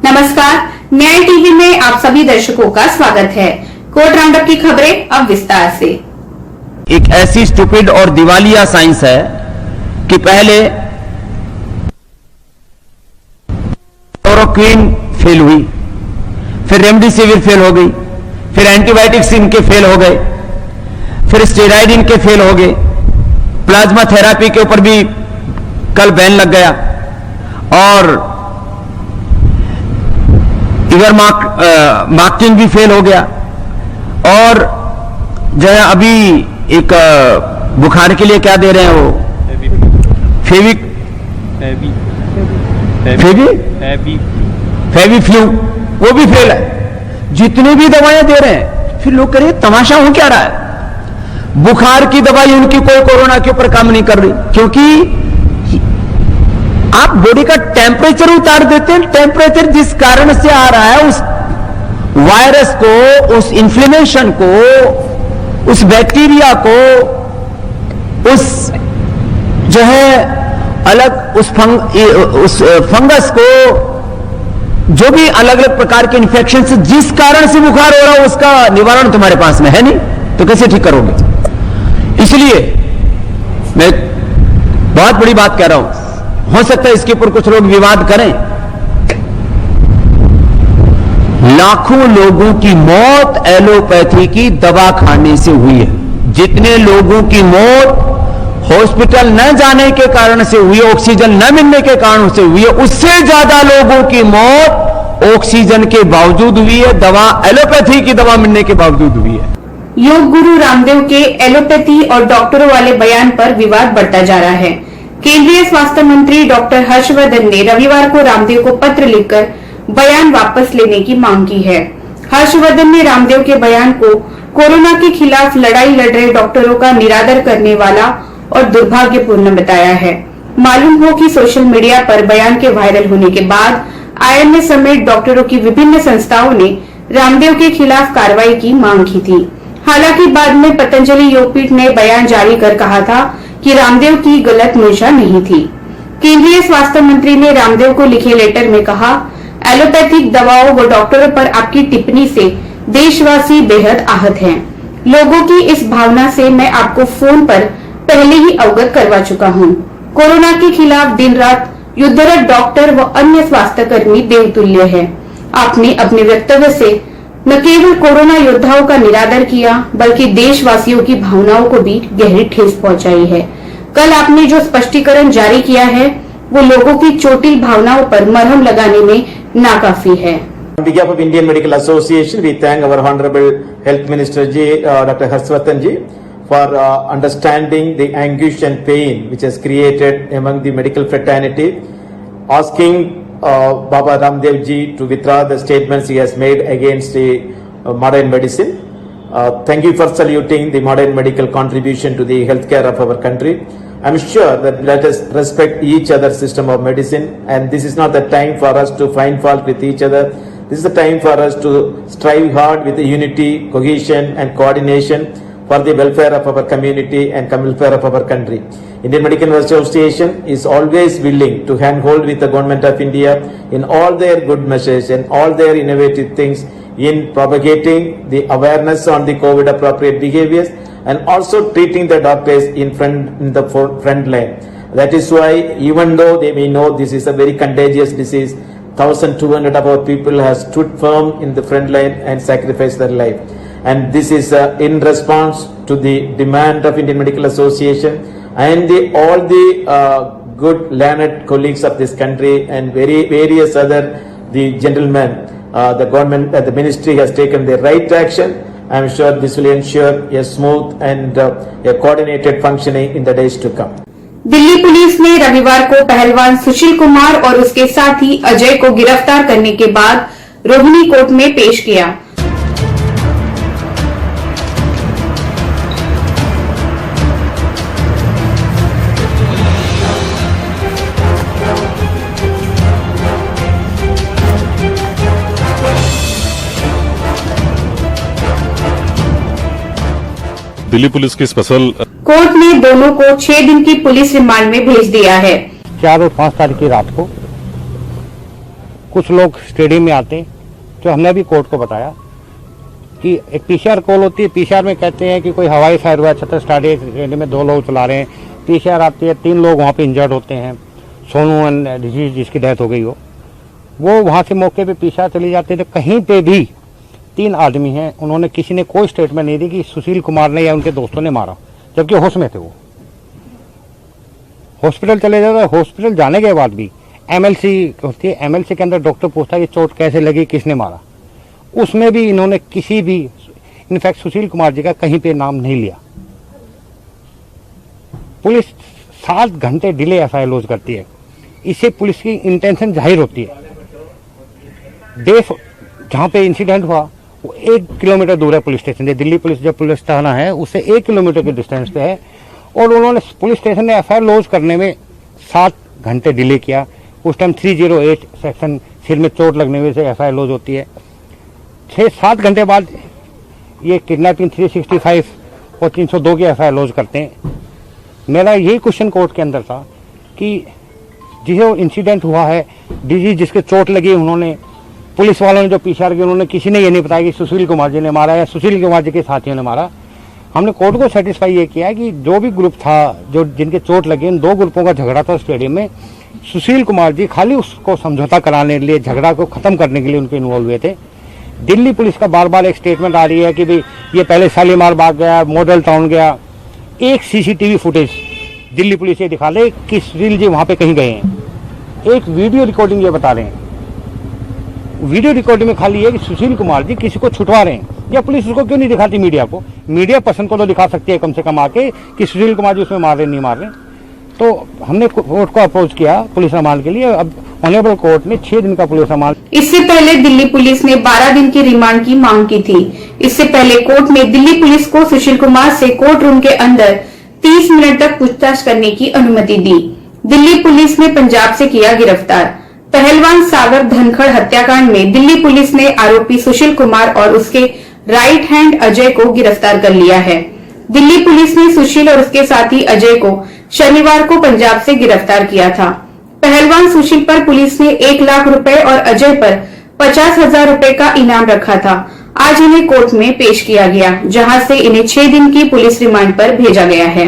नमस्कार, न्याय टीवी में आप सभी दर्शकों का स्वागत है। कोर्ट राउंडअप की खबरें अब विस्तार से। एक ऐसी स्टूपिड और दिवालिया साइंस है कि पहले क्लोरोक्विन फेल हुई, फिर रेमडेसिविर फेल हो गई, फिर एंटीबायोटिक्स इनके फेल हो गए, फिर स्टेरॉइड इनके फेल हो गए, प्लाज्मा थेरेपी के ऊपर भी कल बैन लग गया और इवरमाक्टिन भी फेल हो गया और जो है अभी एक बुखार के लिए क्या दे रहे हैं वो फेविफ्लू, वो भी फेल है। जितनी भी दवाएं दे रहे हैं, फिर लोग कह रहे हैं तमाशा हो क्या रहा है। बुखार की दवाई उनकी कोई कोरोना के ऊपर काम नहीं कर रही, क्योंकि आप बॉडी का टेम्परेचर उतार देते हैं। टेम्परेचर जिस कारण से आ रहा है, उस वायरस को, उस इन्फ्लेमेशन को, उस बैक्टीरिया को, उस जो है अलग उस फंगस को, जो भी अलग अलग प्रकार के इन्फेक्शन से जिस कारण से बुखार हो रहा है, उसका निवारण तुम्हारे पास में है नहीं, तो कैसे ठीक करोगे। इसलिए मैं बहुत बड़ी बात कह रहा हूं, हो सकता है इसके ऊपर कुछ लोग विवाद करें। लाखों लोगों की मौत एलोपैथी की दवा खाने से हुई है। जितने लोगों की मौत हॉस्पिटल न जाने के कारण से हुई, ऑक्सीजन न मिलने के कारण से हुई है, उससे ज्यादा लोगों की मौत ऑक्सीजन के बावजूद हुई है, दवा एलोपैथी की दवा मिलने के बावजूद हुई है। योग गुरु रामदेव के एलोपैथी और डॉक्टरों वाले बयान पर विवाद बढ़ता जा रहा है। केंद्रीय स्वास्थ्य मंत्री डॉक्टर हर्षवर्धन ने रविवार को रामदेव को पत्र लिखकर बयान वापस लेने की मांग की है। हर्षवर्धन ने रामदेव के बयान को कोरोना के खिलाफ लड़ाई लड़ रहे डॉक्टरों का निरादर करने वाला और दुर्भाग्यपूर्ण बताया है। मालूम हो कि सोशल मीडिया पर बयान के वायरल होने के बाद आईएमए समेत डॉक्टरों की विभिन्न संस्थाओं ने रामदेव के खिलाफ कार्रवाई की मांग की थी। हालांकि बाद में पतंजलि योगपीठ ने बयान जारी कर कहा था कि रामदेव की गलत मंशा नहीं थी। केंद्रीय स्वास्थ्य मंत्री ने रामदेव को लिखे लेटर में कहा, एलोपैथिक दवाओं व डॉक्टरों पर आपकी टिप्पणी से देशवासी बेहद आहत हैं। लोगों की इस भावना से मैं आपको फोन पर पहले ही अवगत करवा चुका हूं। कोरोना के खिलाफ दिन रात युद्धरत डॉक्टर व अन्य स्वास्थ्य कर्मी देवतुल्य है। आपने अपने वक्तव्य से न केवल कोरोना योद्धाओं का निरादर किया, बल्कि देशवासियों की भावनाओं को भी गहरी ठेस पहुंचाई है। कल आपने जो स्पष्टीकरण जारी किया है, वो लोगों की चोटिल भावनाओं पर मरहम लगाने में नाकाफी है। On behalf of Indian Medical Association, we thank our Honorable Health Minister Ji, Dr. Harshvardhan Ji, for understanding the anguish and pain which has created among the medical fraternity, asking Baba Ramdev Ji to withdraw the statements he has made against the modern medicine. Thank you for saluting the modern medical contribution to the healthcare of our country. I am sure that let us respect each other's system of medicine, and this is not the time for us to find fault with each other. This is the time for us to strive hard with the unity, cohesion and coordination for the welfare of our community and welfare of our country. Indian Medical Association is always willing to handhold with the Government of India in all their good measures and all their innovative things in propagating the awareness on the COVID appropriate behaviors and also treating the doctors in the front line. That is why, even though they may know this is a very contagious disease, 1,200 of our people have stood firm in the front line and sacrificed their life. And this is in response to the demand of Indian Medical Association and all the good learned colleagues of this country and various other the gentlemen. The government, the ministry has taken the right action. I am sure this will ensure a smooth and a coordinated functioning in the days to come. Delhi police ने रविवार को पहलवान सुशील कुमार और उसके साथी अजय को गिरफ्तार करने के बाद रोहिणी कोर्ट में पेश किया। दिल्ली पुलिस की स्पेशल कोर्ट ने दोनों को 6 दिन की पुलिस रिमांड में भेज दिया है। 4 और 5 तारीख की रात को कुछ लोग स्टेडियम में आते हैं, तो हमने अभी कोर्ट को बताया कि एक पीसीआर कॉल होती है। पीसीआर में कहते हैं कि कोई हवाई फायर हुआ, छत्र स्टेडियम में 2 लोग चला रहे हैं। पीसीआर आती है, 3 लोग वहाँ पे इंजर्ड होते हैं, सोनू एंड जिसकी डेथ हो गई हो, वो वहाँ से मौके पे पीसीआर चली जाती है। तो कहीं पे भी 3 आदमी हैं, उन्होंने किसी ने कोई स्टेटमेंट नहीं दी कि सुशील कुमार ने या उनके दोस्तों ने मारा, जबकि होश में थे। वो हॉस्पिटल चले जाते, हॉस्पिटल जाने के बाद भी एमएलसी होती है, एमएलसी के अंदर डॉक्टर पूछता है कि चोट कैसे लगी, किसने मारा, उसमें भी इन्होंने किसी भी, इनफैक्ट सुशील कुमार जी का कहीं पे नाम नहीं लिया। पुलिस 7 घंटे डिले एफआईआर लॉन्च करती है, इससे पुलिस की इंटेंशन जाहिर होती है। देश जहाँ पे इंसिडेंट हुआ वो 1 किलोमीटर दूर है पुलिस स्टेशन से, दिल्ली पुलिस जो पुलिस थाना है उससे 1 किलोमीटर के डिस्टेंस पे है, और उन्होंने पुलिस स्टेशन ने एफआईआर लॉन्च करने में 7 घंटे डिले किया। उस टाइम 308 सेक्शन सिर में चोट लगने में से एफआईआर लॉन्च होती है। 6-7 घंटे बाद ये किडनैपिंग 365 और 302 की एफआईआर लॉन्च करते हैं। मेरा यही क्वेश्चन कोर्ट के अंदर था कि जो इंसिडेंट हुआ है, डीजी जिसके चोट लगी, उन्होंने पुलिस वालों ने जो पीसीआर की, उन्होंने किसी ने ये नहीं बताया कि सुशील कुमार जी ने मारा या सुशील कुमार जी के साथियों ने मारा। हमने कोर्ट को सेटिस्फाई ये किया है कि जो भी ग्रुप था, जो जिनके चोट लगी, इन 2 ग्रुपों का झगड़ा था स्टेडियम में, सुशील कुमार जी खाली उसको समझौता कराने के लिए, झगड़ा को खत्म करने के लिए उनके इन्वॉल्व हुए थे। दिल्ली पुलिस का बार बार एक स्टेटमेंट आ रही है कि भाई ये पहले शालीमार बाग गया, मॉडल टाउन गया। एक सीसीटीवी फुटेज दिल्ली पुलिस ये दिखा ले कि सुशील जी वहां पे कहीं गए हैं। एक वीडियो रिकॉर्डिंग ये बता रहे हैं, वीडियो रिकॉर्डिंग में खाली है कि सुशील कुमार जी किसी को छुटवा रहे हैं, या पुलिस उसको क्यों नहीं दिखाती मीडिया को? मीडिया पर्सन को तो दिखा सकती है कम से कम आके कि सुशील कुमार जी उसमें मार रहे नहीं मार रहे। तो हमने कोर्ट को अप्रोच किया पुलिस रिमांड के लिए। अब ऑनरेबल कोर्ट ने 6 दिन का पुलिस रिमांड। इससे पहले दिल्ली पुलिस ने 12 दिन की रिमांड की मांग की थी। इससे पहले कोर्ट ने दिल्ली पुलिस को सुशील कुमार से कोर्ट रूम के अंदर 30 मिनट तक पूछताछ करने की अनुमति दी। दिल्ली पुलिस ने पंजाब से किया गिरफ्तार। पहलवान सागर धनखड़ हत्याकांड में दिल्ली पुलिस ने आरोपी सुशील कुमार और उसके राइट हैंड अजय को गिरफ्तार कर लिया है। दिल्ली पुलिस ने सुशील और उसके साथी अजय को शनिवार को पंजाब से गिरफ्तार किया था। पहलवान सुशील पर पुलिस ने 1 लाख रुपए और अजय पर 50,000 रुपए का इनाम रखा था। आज इन्हें कोर्ट में पेश किया गया, जहां से इन्हें 6 दिन की पुलिस रिमांड पर भेजा गया है।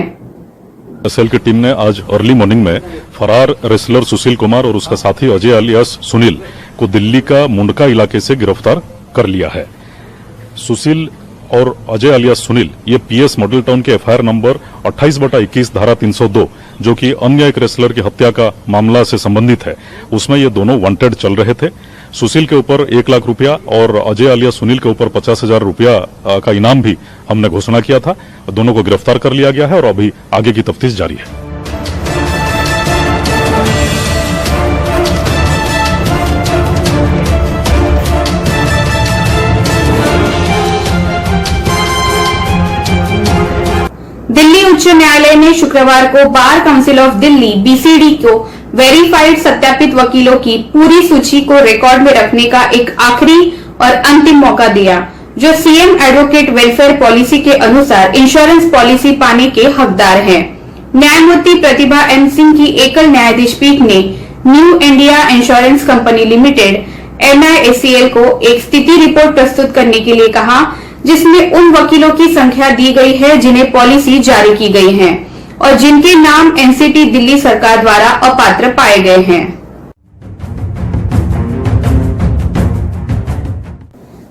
एसएल की टीम ने आज अर्ली मॉर्निंग में फरार रेसलर सुशील कुमार और उसका साथी अजय अलियास सुनील को दिल्ली का मुंडका इलाके से गिरफ्तार कर लिया है। सुशील और अजय अलियास सुनील ये पीएस मॉडल टाउन के एफआईआर नंबर 28/21 धारा 302, जो कि अन्य एक रेसलर की हत्या का मामला से संबंधित है, उसमें ये दोनों वांटेड चल रहे थे। सुशील के ऊपर 1 लाख रुपया और अजय अलियास सुनील के ऊपर 50,000 रुपया का इनाम भी हमने घोषणा किया था। दोनों को गिरफ्तार कर लिया गया है और अभी आगे की तफ्तीश जारी है। दिल्ली उच्च न्यायालय ने शुक्रवार को bar council of Delhi BCD को वेरीफाइड सत्यापित वकीलों की पूरी सूची को रिकॉर्ड में रखने का एक आखिरी और अंतिम मौका दिया, जो सीएम एडवोकेट वेलफेयर पॉलिसी के अनुसार इंश्योरेंस पॉलिसी पाने के हकदार हैं। न्यायमूर्ति प्रतिभा एम सिंह की एकल न्यायाधीश पीठ ने new India insurance company limited NIACL को एक स्थिति रिपोर्ट प्रस्तुत करने के लिए कहा, जिसमें उन वकीलों की संख्या दी गई है जिन्हें पॉलिसी जारी की गई है और जिनके नाम एनसीटी दिल्ली सरकार द्वारा अपात्र पाए गए हैं।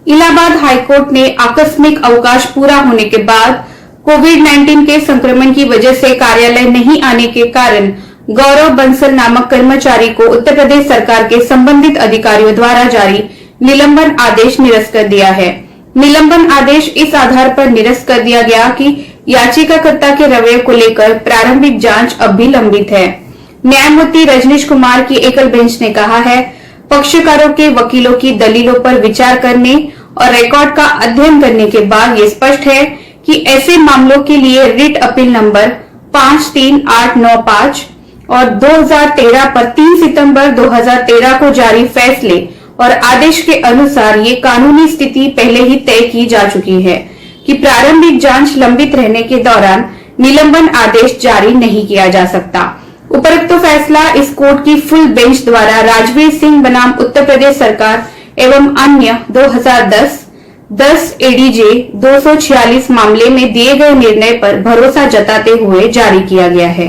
इलाहाबाद हाईकोर्ट ने आकस्मिक अवकाश पूरा होने के बाद कोविड-19 के संक्रमण की वजह से कार्यालय नहीं आने के कारण गौरव बंसल नामक कर्मचारी को उत्तर प्रदेश सरकार के संबंधित अधिकारियों द्वारा जारी निलंबन आदेश निरस्त कर दिया है। निलंबन आदेश इस आधार पर निरस्त कर दिया गया कि याचिकाकर्ता के रवैये को लेकर प्रारंभिक जांच अब भी लंबित है। न्यायमूर्ति रजनीश कुमार की एकल बेंच ने कहा है, पक्षकारों के वकीलों की दलीलों पर विचार करने और रिकॉर्ड का अध्ययन करने के बाद ये स्पष्ट है कि ऐसे मामलों के लिए रिट अपील नंबर 53895 और 2013 पर 3 सितंबर 2013 को जारी फैसले और आदेश के अनुसार ये कानूनी स्थिति पहले ही तय की जा चुकी है कि प्रारंभिक जांच लंबित रहने के दौरान निलंबन आदेश जारी नहीं किया जा सकता। उपरोक्त फैसला इस कोर्ट की फुल बेंच द्वारा राजवीर सिंह बनाम उत्तर प्रदेश सरकार एवं अन्य 2010 एडीजे 246 मामले में दिए गए निर्णय पर भरोसा जताते हुए जारी किया गया है।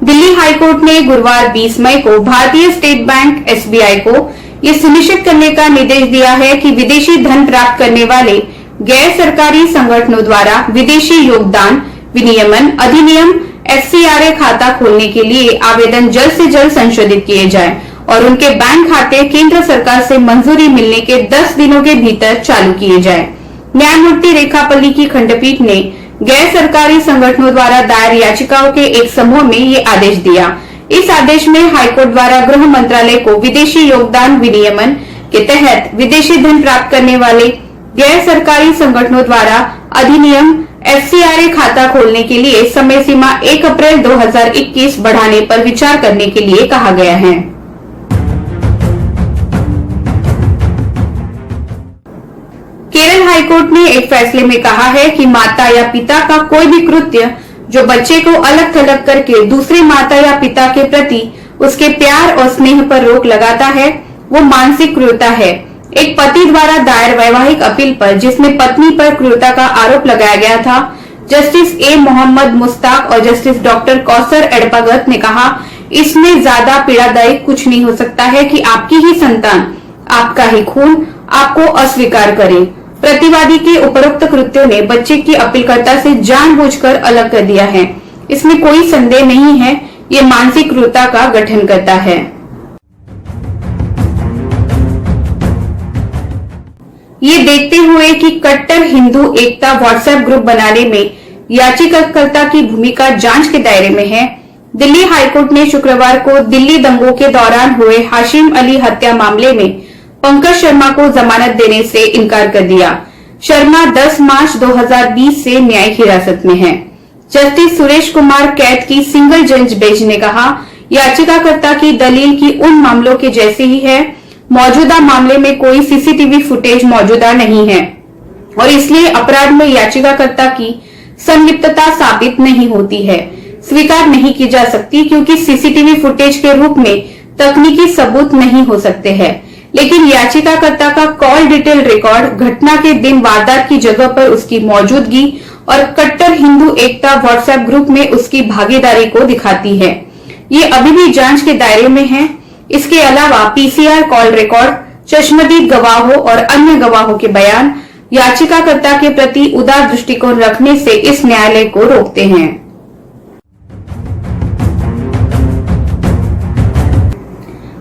दिल्ली हाईकोर्ट ने गुरुवार 20 मई को भारतीय स्टेट बैंक एसबीआई को यह सुनिश्चित करने का निर्देश दिया है कि विदेशी धन प्राप्त करने वाले गैर सरकारी संगठनों द्वारा विदेशी योगदान विनियमन अधिनियम एफसीआरए खाता खोलने के लिए आवेदन जल्द से जल्द संशोधित किए जाएं और उनके बैंक खाते केंद्र सरकार से मंजूरी मिलने के 10 दिनों के भीतर चालू किए जाएं। न्यायमूर्ति रेखापल्ली की खंडपीठ ने गैर सरकारी संगठनों द्वारा दायर याचिकाओं के एक समूह में ये आदेश दिया। इस आदेश में हाईकोर्ट द्वारा गृह मंत्रालय को विदेशी योगदान विनियमन के तहत विदेशी धन प्राप्त करने वाले गैर सरकारी संगठनों द्वारा अधिनियम एफसीआरए खाता खोलने के लिए समय सीमा 1 अप्रैल 2021 बढ़ाने पर विचार करने के लिए कहा गया है। केरल हाईकोर्ट ने एक फैसले में कहा है कि माता या पिता का कोई भी कृत्य जो बच्चे को अलग थलग करके दूसरे माता या पिता के प्रति उसके प्यार और स्नेह पर रोक लगाता है वो मानसिक क्रूरता है। एक पति द्वारा दायर वैवाहिक अपील पर जिसमें पत्नी पर क्रूरता का आरोप लगाया गया था, जस्टिस ए मोहम्मद मुश्ताक और जस्टिस डॉक्टर कौसर एडपागत ने कहा, इसमें ज्यादा पीड़ादायी कुछ नहीं हो सकता है कि आपकी ही संतान आपका ही खून आपको अस्वीकार करे। प्रतिवादी के उपरोक्त कृत्यों ने बच्चे की अपीलकर्ता से जानबूझकर अलग कर दिया है। इसमें कोई संदेह नहीं है, ये मानसिक क्रूरता का गठन करता है। ये देखते हुए कि कट्टर हिंदू एकता व्हाट्सएप ग्रुप बनाने में याचिकाकर्ता की भूमिका जांच के दायरे में है, दिल्ली हाईकोर्ट ने शुक्रवार को दिल्ली दंगों के दौरान हुए हाशिम अली हत्या मामले में पंकज शर्मा को जमानत देने से इनकार कर दिया। शर्मा 10 मार्च 2020 से न्यायिक हिरासत में है। जस्टिस सुरेश कुमार कैत की सिंगल जज बेंच ने कहा, याचिकाकर्ता की दलील की उन मामलों के जैसी ही है। मौजूदा मामले में कोई सीसीटीवी फुटेज मौजूदा नहीं है और इसलिए अपराध में याचिकाकर्ता की संलिप्तता साबित नहीं होती है, स्वीकार नहीं की जा सकती क्योंकि सीसीटीवी फुटेज के रूप में तकनीकी सबूत नहीं हो सकते हैं। लेकिन याचिकाकर्ता का कॉल डिटेल रिकॉर्ड घटना के दिन वारदात की जगह पर उसकी मौजूदगी और कट्टर हिंदू एकता व्हाट्सएप ग्रुप में उसकी भागीदारी को दिखाती है। ये अभी भी जांच के दायरे में है। इसके अलावा पीसीआर कॉल रिकॉर्ड, चश्मदीद गवाहों और अन्य गवाहों के बयान याचिकाकर्ता के प्रति उदार दृष्टिकोण रखने से इस न्यायालय को रोकते हैं।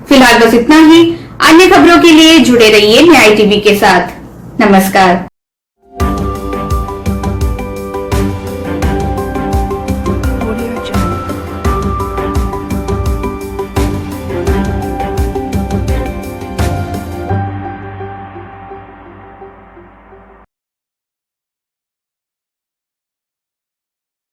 फिलहाल बस इतना ही। अन्य खबरों के लिए जुड़े रहिए न्याय टीवी के साथ। नमस्कार।